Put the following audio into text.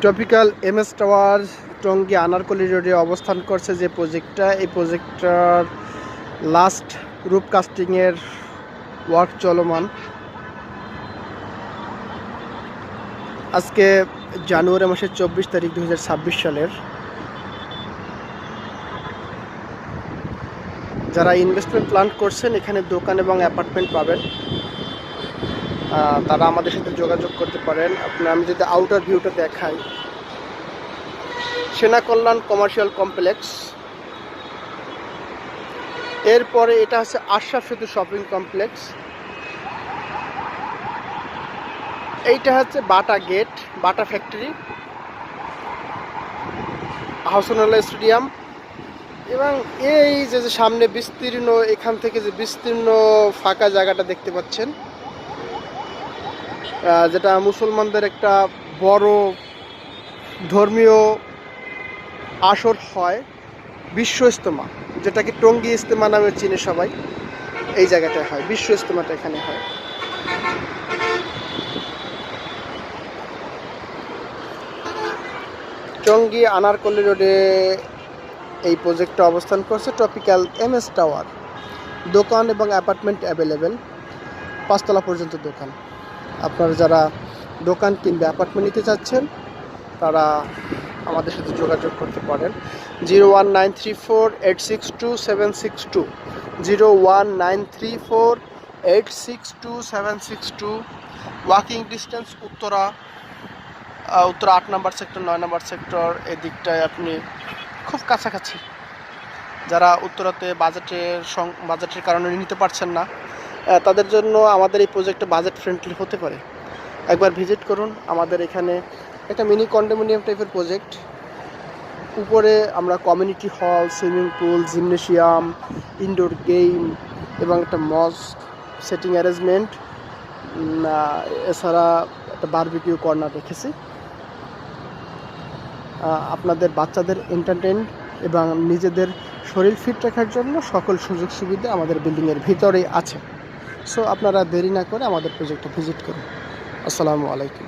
Tropical MS tower Tongi Anarkali রোডে অবস্থান করছে যে প্রজেক্টটা, এই প্রজেক্টটার লাস্ট রূপ কাস্টিংয়ের ওয়ার্ক চলমান। আজকে জানুয়ারি মাসের 24 তারিখ 2026 সালের। যারা ইনভেস্টমেন্ট প্ল্যান করছেন এখানে দোকান এবং অ্যাপার্টমেন্ট পাবেন, তারা আমাদের সাথে যোগাযোগ করতে পারেন। আমি যদি আউটার ভিউটা দেখাই, সেনা কল্যাণ কমার্শিয়াল কমপ্লেক্স, এরপরে এটা হচ্ছে আশরাফ সেতু শপিং কমপ্লেক্স, এইটা হচ্ছে বাটা গেট, বাটা ফ্যাক্টরি, হাউসনাল্লাহ স্টেডিয়াম, এবং এই যে সামনে বিস্তীর্ণ, এখান থেকে যে বিস্তীর্ণ ফাঁকা জায়গাটা দেখতে পাচ্ছেন, যেটা মুসলমানদের একটা বড় ধর্মীয় আসর হয়, বিশ্ব ইজতেমা, যেটাকে টঙ্গী ইজতেমা নামে চিনে সবাই। এই জায়গাটায় হয় বিশ্ব ইজতেমাটা, এখানে হয়। টঙ্গী আনারকলি রোডে এই প্রজেক্টটা অবস্থান করছে। ট্রপিক্যাল এমএস টাওয়ার, দোকান এবং অ্যাপার্টমেন্ট অ্যাভেলেবেল, 5 তলা পর্যন্ত দোকান। আপনারা যারা দোকান কিংবা অ্যাপার্টমেন্ট নিতে চাচ্ছেন তারা আমাদের সাথে যোগাযোগ করতে পারেন। 01934862762, 01934862762। ওয়াকিং ডিস্টেন্স উত্তরা 8 নম্বর সেক্টর, 9 নম্বর সেক্টর, এদিকটায় আপনি খুব কাছাকাছি। যারা উত্তরাতে বাজেটের কারণে নিতে পারছেন না, তাদের জন্য আমাদের এই প্রজেক্টটা বাজেট ফ্রেন্ডলি হতে পারে। একবার ভিজিট করুন। আমাদের এখানে একটা মিনি কন্ডোমিনিয়াম টাইপের প্রজেক্ট, উপরে আমরা community hall, swimming pool, gymnasium, indoor game এবং একটা মস্ক সেটিং অ্যারেঞ্জমেন্ট, এছাড়া একটা বারবিকিউ কর্নার রেখেছি। আপনাদের বাচ্চাদের এন্টারটেইন এবং নিজেদের শরীর ফিট রাখার জন্য সকল সুযোগ সুবিধা আমাদের বিল্ডিংয়ের ভিতরেই আছে। সো আপনারা দেরি না করে আমাদের প্রজেক্টে ভিজিট করুন। আসসালামু আলাইকুম।